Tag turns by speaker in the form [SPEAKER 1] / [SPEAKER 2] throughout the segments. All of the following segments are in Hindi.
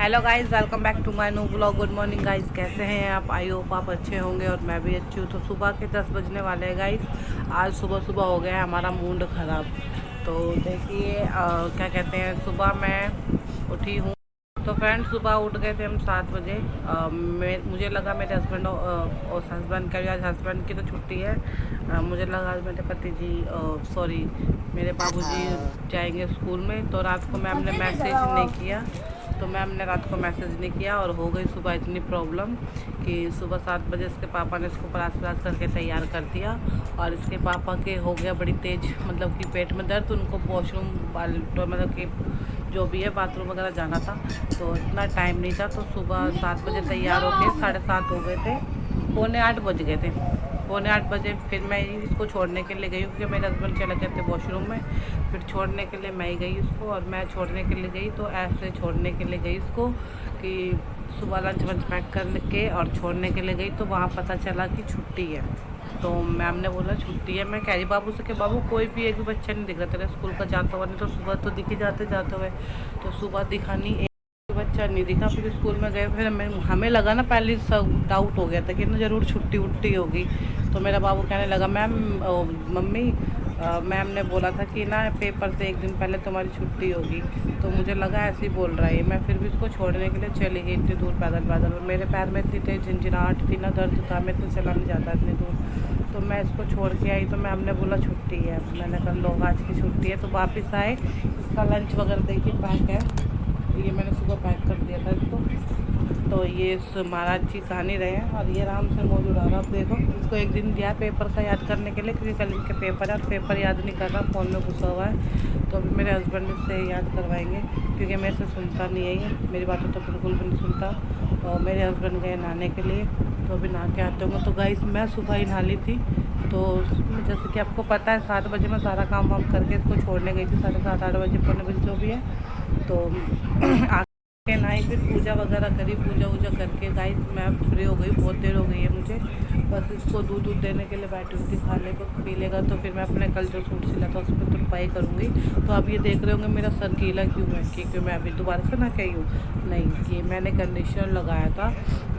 [SPEAKER 1] Hello guys, welcome back to my new blog. Good morning guys, कैसे हैं आप? आई होप आप अच्छे होंगे और मैं भी अच्छी हूँ। तो सुबह के 10 बजने वाले हैं गाइस। आज सुबह सुबह हो गया है हमारा मूड ख़राब। तो देखिए क्या कहते हैं, सुबह मैं उठी हूँ। तो फ्रेंड्स, सुबह उठ गए थे हम 7 बजे। मुझे लगा मेरे हस्बैंड और हस्बैंड का, आज हस्बैंड की तो छुट्टी है। मुझे लगा आज मेरे पति जी, सॉरी, मेरे बाबूजी जाएंगे स्कूल में। तो रात को मैम ने मैसेज नहीं किया। तो मैम ने रात को मैसेज नहीं किया और हो गई सुबह इतनी प्रॉब्लम कि सुबह 7 बजे इसके पापा ने इसको पलास पलास करके तैयार कर दिया। और इसके पापा के हो गया बड़ी तेज़, मतलब कि पेट में दर्द। उनको वॉशरूम मतलब कि जो भी है बाथरूम वगैरह जाना था, तो इतना टाइम नहीं था। तो सुबह 7 बजे तैयार होके 7:30 हो गए थे, 7:45 बज गए थे। 7:45 बजे फिर मैं इसको छोड़ने के लिए गई, क्योंकि मेरे हस्बैंड चले गए थे वॉशरूम में। फिर छोड़ने के लिए मैं ही गई इसको, और मैं छोड़ने के लिए गई तो ऐसे छोड़ने के लिए गई इसको कि सुबह लंच वंच पैक करके और छोड़ने के लिए गई। तो वहाँ पता चला कि छुट्टी है। तो मैम ने बोला छुट्टी है। मैं कह रही बाबू से कि बाबू कोई भी एक भी बच्चा नहीं दिख रहा तेरा स्कूल का जाता हुआ, नहीं तो सुबह तो दिख ही जाते जाते हुए। तो सुबह दिखा नहीं, एक बच्चा नहीं दिखा। फिर स्कूल में गए, फिर हमें लगा ना, पहले सब डाउट हो गया था कि ना ज़रूर छुट्टी उट्टी होगी। तो मेरा बाबू कहने लगा मैम, मम्मी, मैम ने बोला था कि ना पेपर से एक दिन पहले तुम्हारी छुट्टी होगी। तो मुझे लगा ऐसे ही बोल रहा है। मैं फिर भी उसको छोड़ने के लिए चली गई इतनी दूर पैदल पैदल। मेरे पैर में इतनी तेज झंझनाहट थी ना, दर्द था, मैं तो चला नहीं जाता इतनी दूर। तो मैं इसको छोड़ के आई तो मैम ने बोला छुट्टी है। मैंने कहा लो आज की छुट्टी है। तो वापस आए, इसका लंच वगैरह देखिए पैक है। ये मैंने सुबह पैक कर दिया था इसको। तो ये महाराज जी कहानी रहे हैं और ये आराम से मौजूद आ रहा। आप देखो, इसको एक दिन दिया पेपर का याद करने के लिए, क्योंकि कल इनके पेपर है और पेपर याद नहीं कर रहा, फ़ोन में घुसा हुआ है। तो अभी मेरे हस्बैंड से याद करवाएंगे, क्योंकि मेरे से सुनता नहीं है ये, मेरी बातों तो बिल्कुल भी नहीं सुनता। और मेरे हस्बैंड गए नहाने के लिए, तो अभी नहा के आते होंगे। तो गाइस, मैं सुबह ही नहा ली थी। तो जैसे कि आपको पता है 7 बजे मैं सारा काम वाम करके इसको छोड़ने गई थी, 7:30 8 बजे, पौने बजे जो भी है। तो आके नहाई, फिर पूजा वगैरह करी, पूजा वूजा करके गाइस मैं फ्री हो गई। बहुत देर हो गई है मुझे। बस इसको दूध दूध देने के लिए बैठी हुई थी, खाने को पी लेगा तो फिर मैं अपने कल जो सूट सिला था उस पर तुरपाई करूँगी। तो आप ये देख रहे होंगे मेरा सर गीला क्यों है, क्योंकि मैं अभी दोबारा से ना कही हूँ नहीं कि मैंने कंडीशनर लगाया था।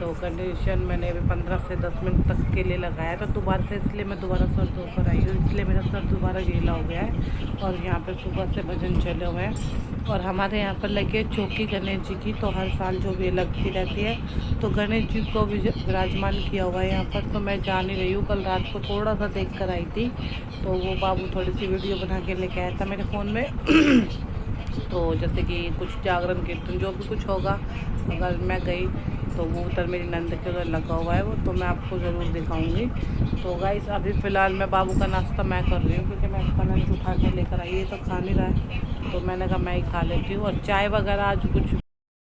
[SPEAKER 1] तो कंडीशन मैंने अभी 15 से 10 मिनट तक के लिए लगाया था दोबारा से, इसलिए मैं दोबारा सर धोकर आई हूँ, इसलिए मेरा सर दोबारा गीला हो गया है। और यहाँ पर सुबह से भजन चले हुए हैं। और हमारे यहाँ पर लगे चौकी गणेश जी की, तो हर साल जो भी लगती रहती है। तो गणेश जी को भी विराजमान किया हुआ है यहाँ पर। तो मैं जा नहीं रही हूँ, कल रात को थोड़ा सा देख कर आई थी। तो वो बाबू थोड़ी सी वीडियो बना के लेके आया था मेरे फ़ोन में। तो जैसे कि कुछ जागरण कीर्तन जो भी कुछ होगा, अगर मैं गई तो वो उधर मेरी नंद के उधर लगा हुआ है वो, तो मैं आपको ज़रूर दिखाऊंगी। तो गाइस, अभी फ़िलहाल मैं बाबू का नाश्ता मैं कर रही हूँ, क्योंकि मैं इसका लंच उठा के लेकर आई, ये तो खा नहीं रहा है। तो मैंने कहा मैं ही खा लेती हूँ। और चाय वगैरह आज कुछ,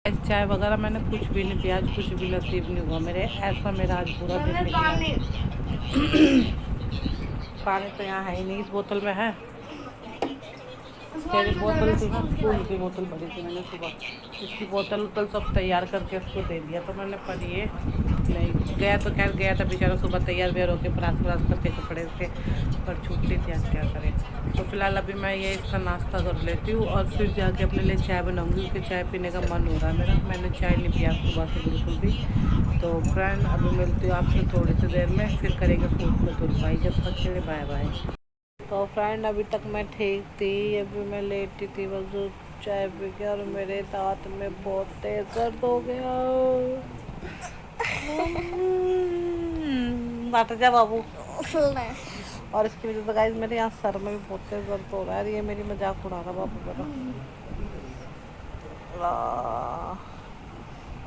[SPEAKER 1] चाय वगैरह मैंने कुछ भी नहीं पिया आज, कुछ भी नसीब नहीं हुआ मेरे। ऐसा मेरा आज पूरा दिन निकला। पानी तो यहाँ है ही नहीं, इस बोतल में है। तेरी बोतल थी ना, स्कूल की बोतल भरी थी मैंने सुबह। इसकी बोतल उतल सब तैयार करके उसको दे दिया। तो मैंने पर ये नहीं गया, तो खैर गया था बेचारा सुबह तैयार व्यार होकर परास परास करके कपड़े से, पर छुट्टी थी आज, क्या करें। तो फिलहाल अभी मैं ये इसका नाश्ता कर लेती हूँ और फिर जाके अपने लिए चाय बनाऊँगी, क्योंकि चाय पीने का मन हो रहा है मेरा। मैंने चाय नहीं पिया सुबह से बिल्कुल भी। तो फ्रेंड, अभी मिलती हूँ आपसे थोड़ी सी देर में, फिर करेंगे सूट को तुरपाई। जब तक के लिए बाय बाय। तो फ्रेंड, अभी तक मैं ठीक थी, अभी मैं लेटी थी बस चाय पी के, और मेरे दांत में बहुत तेज दर्द हो गया। बैठ जा बाबू। और इसकी वजह से गाइस मेरे यहाँ सर में भी बहुत तेज दर्द हो रहा है। ये मेरी मजाक उड़ा रहा बाबू मेरा।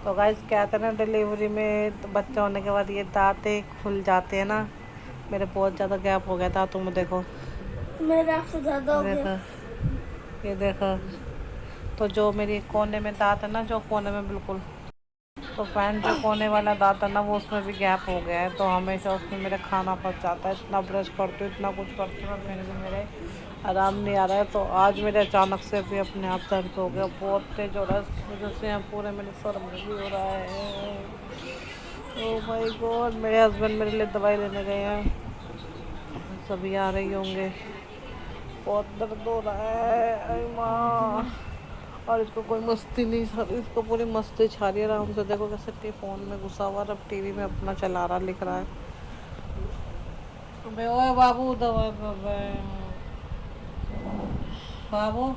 [SPEAKER 1] तो गाइस कहते हैं ना, डिलीवरी में तो बच्चा होने के बाद ये दांत खुल जाते हैं ना। मेरे बहुत ज़्यादा गैप हो गया था, तुम देखो मेरा से ज़्यादा हो गया। ये देखो, तो जो मेरी कोने में दांत है ना, जो कोने में बिल्कुल, तो फ्रेंड जो कोने वाला दांत है ना, वो उसमें भी गैप हो गया है। तो हमेशा उसमें मेरा खाना फंस जाता है। इतना ब्रश करती हूँ, इतना कुछ करती हूँ, फिर भी मेरे आराम नहीं आ रहा है। तो आज मेरे अचानक से भी अपने आप दर्द हो गया, बहुत तेज हो रहा है। इसकी वजह से यहाँ पूरे मेरे सर में भी हो रहा है। ओह माय गॉड, मेरे हस्बैंड मेरे लिए दवाई लेने गए हैं, सभी आ रही होंगे। बहुत दर्द हो रहा है, अरे माँ। और इसको कोई मस्ती नहीं, सर इसको पूरी मस्ती छा रही है आराम से। देखो कैसे फ़ोन में घुसा हुआ, अब टीवी में अपना चला रहा, लिख रहा है। अबे ओए बाबू, दवा कर रहे हैं बाबू।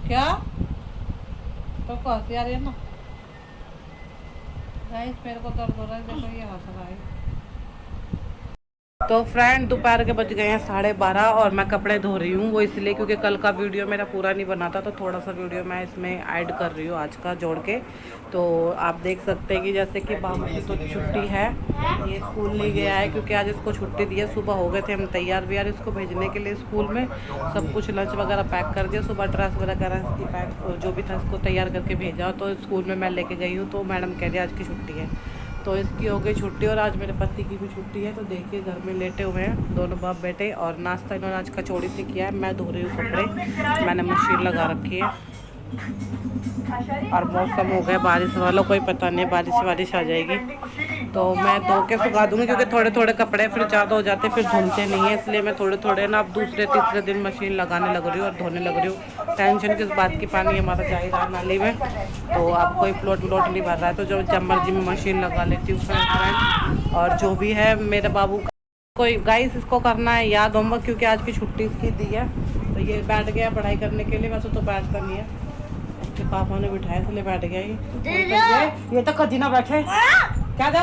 [SPEAKER 1] क्या तो हंसी आ रही है ना गाइस, मेरे को दर्द हो रहा है, देखो ये हंस रहा है। तो फ्रेंड दोपहर के बज गए हैं 12:30 और मैं कपड़े धो रही हूँ। वो इसलिए क्योंकि कल का वीडियो मेरा पूरा नहीं बना था, तो थोड़ा सा वीडियो मैं इसमें ऐड कर रही हूँ आज का जोड़ के। तो आप देख सकते हैं कि जैसे कि बाबू की तो छुट्टी है, ये स्कूल नहीं गया है क्योंकि आज इसको छुट्टी दी है। सुबह हो गए थे हम तैयार भी यार इसको भेजने के लिए स्कूल में, सब कुछ लंच वगैरह पैक कर दिया, सुबह ड्रेस वगैरह इसकी पैक जो भी था इसको तैयार करके भेजा। तो स्कूल में मैं लेके गई हूँ, तो मैडम कह रही आज की छुट्टी है, तो इसकी हो गई छुट्टी। और आज मेरे पति की भी छुट्टी है। तो देखिए घर में लेटे हुए हैं दोनों बाप बेटे, और नाश्ता इन्होंने आज कचौड़ी से किया है। मैं धो रही हूँ कपड़े, मैंने मशीन लगा रखी है। और मौसम हो गया बारिश वाला, कोई पता नहीं बारिश आ जाएगी, तो मैं धो के सुखा दूँगी क्योंकि थोड़े थोड़े कपड़े फिर ज़्यादा हो जाते फिर धुलते नहीं है, इसलिए मैं थोड़े थोड़े ना अब दूसरे तीसरे दिन मशीन लगाने लग रही हूँ और धोने लग रही हूँ। टेंशन किस बात की, पानी हमारा जा ही रहा नाली में, तो अब कोई प्लॉट नहीं भर रहा है, तो जो जब मर्जी में मशीन लगा लेती हूँ फ्रेंड। और जो भी है मेरे बाबू कोई गाइस इसको करना है याद होमवर्क, क्योंकि आज की छुट्टी इसकी दी है, तो ये बैठ गया पढ़ाई करने के लिए। वैसे तो बैठता नहीं है, उसके पापा ने बिठाया इसलिए बैठ गया ये तो कभी ना बैठे। क्या दो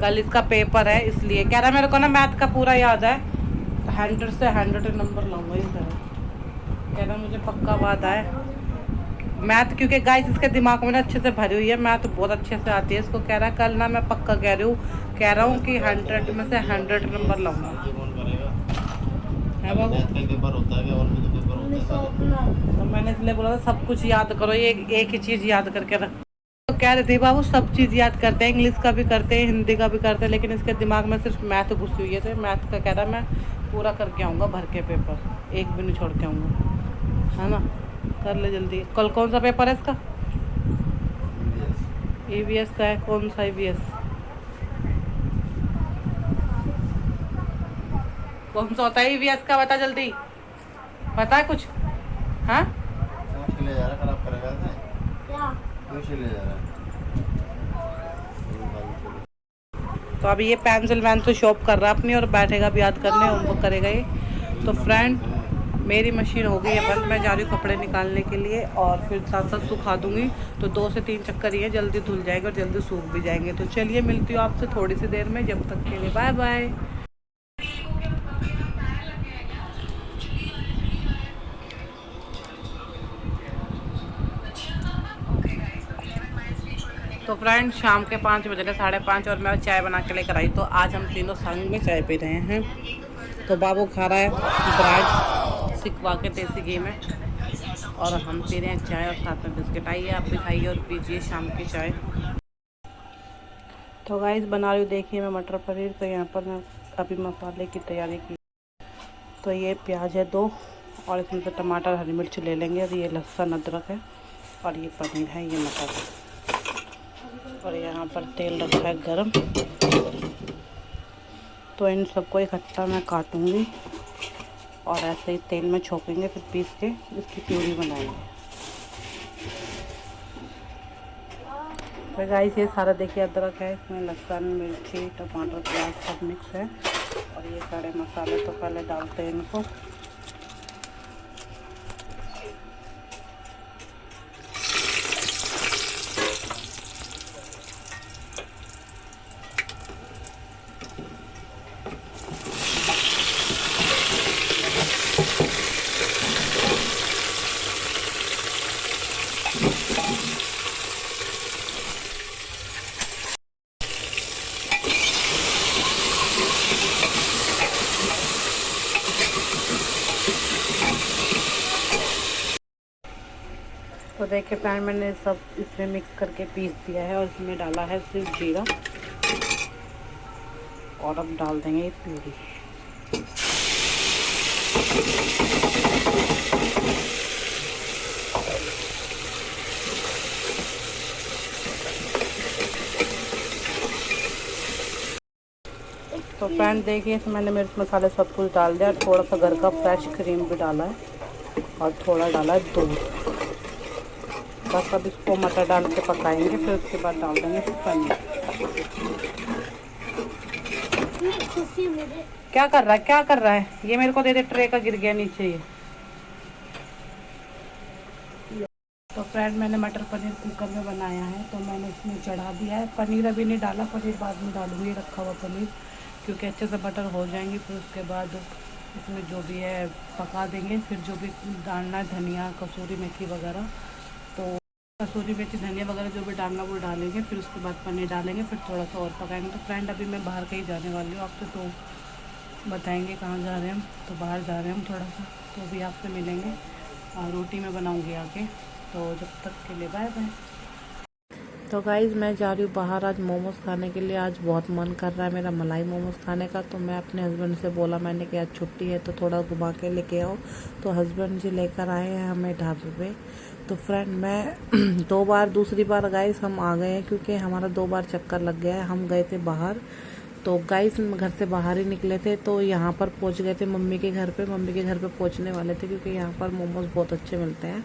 [SPEAKER 1] कल इसका पेपर है इसलिए कह रहा मेरे को ना मैथ का पूरा याद है, 100 से 100 नंबर लाऊंगा ये कह रहा मुझे पक्का बात है मैथ, क्योंकि गाइस इसके दिमाग में ना अच्छे से भरी हुई है, मैथ बहुत अच्छे से आती है इसको। कह रहा है कल ना मैं पक्का कह रहा हूँ कि 100 में से 100 नंबर लाऊंगा। है बाबू, तो मैंने इसलिए बोला था सब कुछ याद करो, ये एक ही चीज़ याद करके रख। तो कह रहे थे बाबू सब चीज़ याद करते हैं, इंग्लिश का भी करते हैं, हिंदी का भी करते हैं, लेकिन इसके दिमाग में सिर्फ मैथ घुसी हुई है। तो मैथ का कह रहा मैं पूरा करके आऊँगा, भर के पेपर एक भी नहीं छोड़ के आऊँगा, है ना। कर ले जल्दी। कल कौन सा पेपर है इसका? EVS का है। कौन सा EVS? कौन सा होता है EVS का? बता जल्दी, पता है कुछ? हाँ तो अभी ये पेंसिल वैन तो शॉप कर रहा है अपनी, और बैठेगा भी याद करने, होमवर्क करेगा ये। तो फ्रेंड मेरी मशीन हो गई है बंद, मैं जा रही हूँ कपड़े निकालने के लिए, और फिर साथ साथ सुखा दूँगी। तो 2 से 3 चक्कर ये जल्दी धुल जाएंगे और जल्दी सूख भी जाएंगे। तो चलिए मिलती हूँ आपसे थोड़ी सी देर में, जब तक के लिए बाय बाय। तो फ्रेंड शाम के 5 बज रहे, 5:30, और मैं चाय बना के लेकर आई। तो आज हम तीनों संग में चाय पी रहे हैं। तो बाबू खा रहा है ब्रेड सिकवा के देसी घी में, और हम पी रहे हैं चाय और साथ में बिस्किट। आइए आप भी खाइए और पीजिए शाम की चाय। तो गाइस बना रही हूँ, देखिए मैं मटर पनीर। तो यहाँ पर मैं अभी मसाले की तैयारी की। तो ये प्याज है 2, और इसमें से टमाटर हरी मिर्च ले लेंगे, और ये लहसुन अदरक है, और ये पनीर है, ये मटर है, और यहाँ पर तेल रखा है गरम। तो इन सबको इकट्ठा मैं काटूंगी और ऐसे ही तेल में छोकेंगे, फिर पीस के इसकी प्यूरी बनाएंगे। तो गाइस ये सारा देखिए अदरक है, इसमें लहसुन मिर्ची टमाटर प्याज सब मिक्स है, और ये सारे मसाले तो पहले डालते हैं इनको। तो देखिए फ्रेंड मैंने सब इसमें मिक्स करके पीस दिया है, और इसमें डाला है सिर्फ जीरा, और अब डाल देंगे ये प्यूरी। तो फ्रेंड देखिए, इसमें मैंने मिर्च मसाले सब कुछ डाल दिया, थोड़ा सा घर का फ्रेश क्रीम भी डाला है और थोड़ा डाला है दूध। बस अब इसको मटर डाल के पकाएंगे, फिर उसके बाद डाल देंगे पनीर। क्या कर रहा है, क्या कर रहा है? ये मेरे को दे दे, ट्रे का गिर गया नीचे ये। तो फ्रेंड मैंने मटर पनीर कुकर में बनाया है, तो मैंने इसमें चढ़ा दिया है। पनीर अभी नहीं डाला, पनीर बाद में डालूंगी, रखा हुआ पनीर, क्योंकि अच्छे से बटर हो जाएंगी। फिर उसके बाद इसमें जो भी है पका देंगे। फिर जो भी डालना है, धनिया, कसूरी मेथी वगैरह, तो कसूरी मेथी धनिया वगैरह जो भी डालना वो डालेंगे। फिर उसके बाद पनीर डालेंगे, फिर थोड़ा सा और पकाएंगे। तो फ्रेंड अभी मैं बाहर कहीं जाने वाली हूँ आपसे, तो बताएंगे कहाँ जा रहे हैं हम। तो बाहर जा रहे हैं हम थोड़ा सा, तो अभी आपसे मिलेंगे और रोटी मैं बनाऊँगी आके। तो जब तक के लिए बाय बाय। तो गाइज़ मैं जा रही हूँ बाहर आज मोमोज़ खाने के लिए। आज बहुत मन कर रहा है मेरा मलाई मोमोज़ खाने का। तो मैं अपने हस्बैंड से बोला मैंने कि आज छुट्टी है तो थोड़ा घुमा के लेके आओ। तो हस्बैंड जी लेकर आए हैं हमें ढाबे पे। तो फ्रेंड मैं दूसरी बार गाइज़ हम आ गए हैं, क्योंकि हमारा 2 बार चक्कर लग गया है। हम गए थे बाहर, तो गाइस घर से बाहर ही निकले थे, तो यहाँ पर पहुँच गए थे मम्मी के घर पे। मम्मी के घर पे पहुँचने वाले थे, क्योंकि यहाँ पर मोमोज़ बहुत अच्छे मिलते हैं।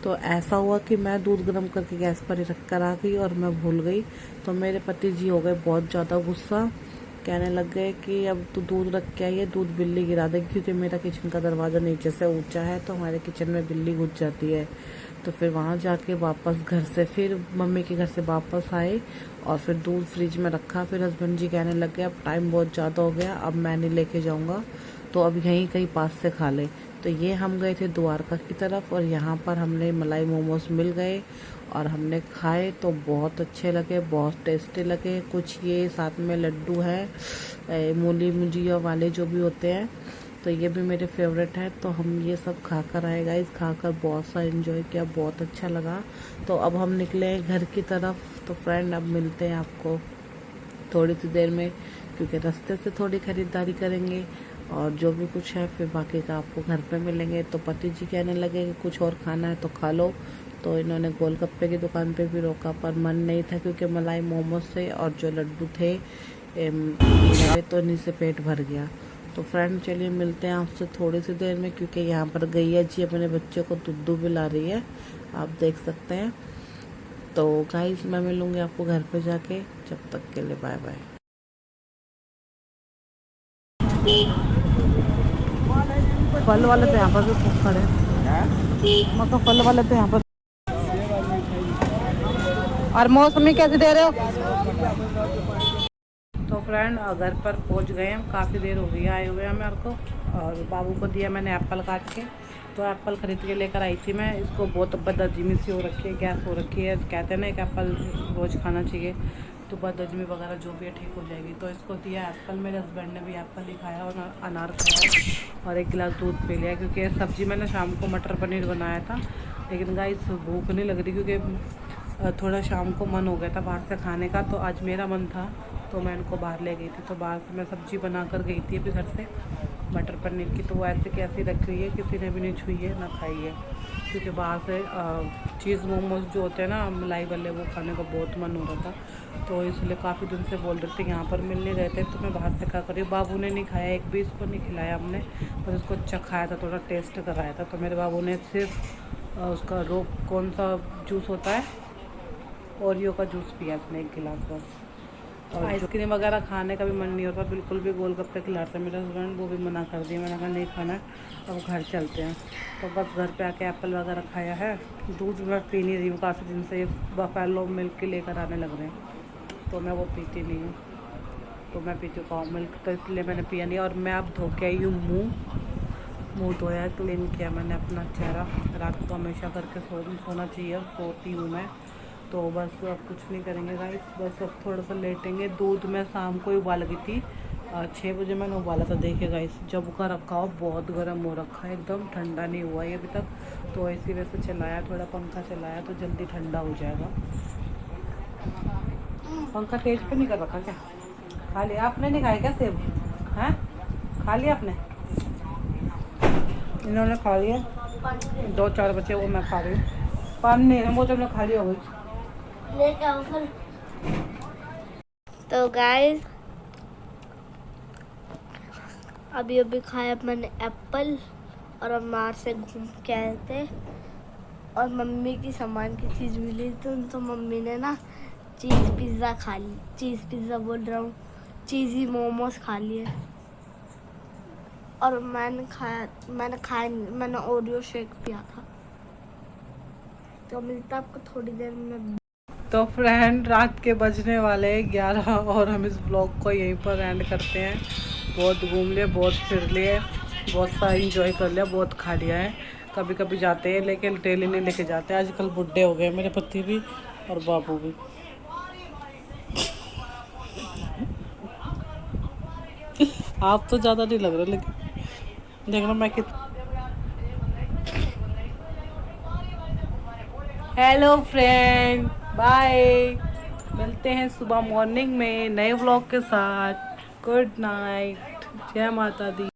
[SPEAKER 1] तो ऐसा हुआ कि मैं दूध गर्म करके गैस पर ही रख कर आ गई और मैं भूल गई। तो मेरे पति जी हो गए बहुत ज़्यादा गुस्सा, कहने लग गए कि अब तो दूध रख के आई है, दूध बिल्ली गिरा देगी, क्योंकि मेरा किचन का दरवाज़ा नीचे से ऊंचा है, तो हमारे किचन में बिल्ली घुस जाती है। तो फिर वहाँ जाके वापस घर से फिर मम्मी के घर से वापस आए और फिर दूध फ्रिज में रखा। फिर हस्बैंड जी कहने लग गए अब टाइम बहुत ज़्यादा हो गया, अब मैं नहीं लेके जाऊँगा, तो अब यहीं कहीं पास से खा ले। तो ये हम गए थे द्वारका की तरफ, और यहाँ पर हमने मलाई मोमोज मिल गए और हमने खाए, तो बहुत अच्छे लगे, बहुत टेस्टी लगे। कुछ ये साथ में लड्डू है मूली मुजिया वाले जो भी होते हैं, तो ये भी मेरे फेवरेट है। तो हम ये सब खा कर आए गाइस, खाकर बहुत सा एंजॉय किया, बहुत अच्छा लगा। तो अब हम निकले हैं घर की तरफ। तो फ्रेंड अब मिलते हैं आपको थोड़ी सी देर में, क्योंकि रास्ते से थोड़ी खरीदारी करेंगे और जो भी कुछ है फिर बाकी का आपको घर पे मिलेंगे। तो पति जी कहने लगे कि कुछ और खाना है तो खा लो, तो इन्होंने गोलगप्पे की दुकान पे भी रोका, पर मन नहीं था, क्योंकि मलाई मोमोज से और जो लड्डू थे तो इन्हीं से पेट भर गया। तो फ्रेंड चलिए मिलते हैं आपसे थोड़ी सी देर में, क्योंकि यहाँ पर गैया जी अपने बच्चे को दुद्धू पिला रही है, आप देख सकते हैं। तो गाइस मैं मिलूँगी आपको घर पे जाके, जब तक के लिए बाय बाय। फल वाले तो यहाँ पर भी खूब खड़े हैं, मतलब फल वाले तो यहाँ पर। और मौसमी कैसे दे रहे हो? तो फ्रेंड घर पर पहुँच गए हम, काफ़ी देर हो गई आए हुए हैं मेरे को। और बाबू को दिया मैंने एप्पल काट के, तो एप्पल ख़रीद के लेकर आई थी मैं। इसको बहुत बदहजमी सी हो रखी है, गैस हो रखी है, कहते हैं ना कि एप्पल रोज़ खाना चाहिए, तो बदहजमी वगैरह जो भी है ठीक हो जाएगी। तो इसको दिया एप्पल, मेरे हस्बैंड ने भी एप्पल ही खाया और अनार खाया और 1 गिलास दूध पी लिया, क्योंकि सब्ज़ी मैंने शाम को मटर पनीर बनाया था। लेकिन गाइस भूख नहीं लग रही, क्योंकि थोड़ा शाम को मन हो गया था बाहर से खाने का, तो आज मेरा मन था, तो मैं इनको बाहर ले गई थी। तो बाहर से मैं सब्ज़ी बना कर गई थी अभी घर से मटर पनीर की, तो वो ऐसे की ऐसी रखी हुई है, किसी ने भी नहीं छुई है ना खाई है, क्योंकि बाहर से चीज़ मोमोज जो होते हैं ना मलाई वाले, वो खाने का बहुत मन हो रहा था। तो इसलिए काफ़ी दिन से बोल रहे थे यहाँ पर मिल नहीं रहे थे, तो मैं बाहर से क्या करी। बाबू ने नहीं खाया, एक भी इसको नहीं खिलाया हमने, बस उसको चखाया था, थोड़ा टेस्ट कराया था। तो मेरे बाबू ने सिर्फ उसका कौन सा जूस होता है, ओरियो का जूस पिया उसने 1 गिलास बस। और आइसक्रीम वगैरह खाने का भी मन नहीं होता बिल्कुल भी, गोलगप्पे खिलाते हैं मेरे हस्बैंड, वो भी मना कर दिया। मैंने कहा नहीं खाना, अब घर चलते हैं। तो बस घर पे आके एप्पल वगैरह खाया है। दूध मैं पी नहीं रही हूँ काफ़ी दिन से, बफेलो मिल्क के लेकर आने लग रहे हैं, तो मैं वो पीती नहीं हूँ, तो मैं पीती हूँ काउ मिल्क, तो इसलिए मैंने पिया नहीं। और मैं अब धो के आई हूँ मुँह धोया, क्लीन किया मैंने अपना चेहरा। रात को हमेशा करके सोना चाहिए, सोती हूँ मैं। तो बस अब कुछ नहीं करेंगे गाइस, बस अब थोड़ा सा लेटेंगे। दूध मैं शाम को ही उबाल गई थी, 6 बजे मैंने उबाला था। देखिए गाइस जब का रखा हो बहुत गर्म हो रखा है, एकदम ठंडा नहीं हुआ है अभी तक। तो इसी वजह से चलाया, थोड़ा पंखा चलाया तो जल्दी ठंडा हो जाएगा। पंखा तेज पे नहीं कर रखा क्या? खा लिया आपने? नहीं खाया क्या सेब? हैं खा लिया आपने? इन्होंने खा लिया, 2-4 बचे, वो मैं खा रही हूँ। पानी नहीं, वो तो हमने खाली हो गई।
[SPEAKER 2] तो गाइस अभी अभी खाया मैंने एप्पल और अब मार से घूम के आए थे और मम्मी की सामान की चीज़ मिली तो मम्मी ने ना चीज़ पिज़्ज़ा खा ली। चीज़ पिज़्ज़ा बोल रहा हूँ, चीज़ी मोमोज खा लिए। और मैंने खाया नहीं, मैंने ओरियो शेक पिया था। तो मिलता आपको थोड़ी देर में।
[SPEAKER 1] तो फ्रेंड रात के बजने वाले 11 और हम इस ब्लॉग को यहीं पर एंड करते हैं। बहुत घूम लिए, बहुत फिर लिए, बहुत सारा इंजॉय कर लिया, बहुत खा लिया है। कभी कभी जाते हैं लेकिन डेली नहीं लेके जाते। आजकल बुढ़े हो गए मेरे पति भी और बाबू भी। आप तो ज़्यादा नहीं लग रहे, लेकिन देखना मैं हेलो फ्रेंड, बाय। मिलते हैं सुबह मॉर्निंग में नए व्लॉग के साथ। गुड नाइट, जय माता दी।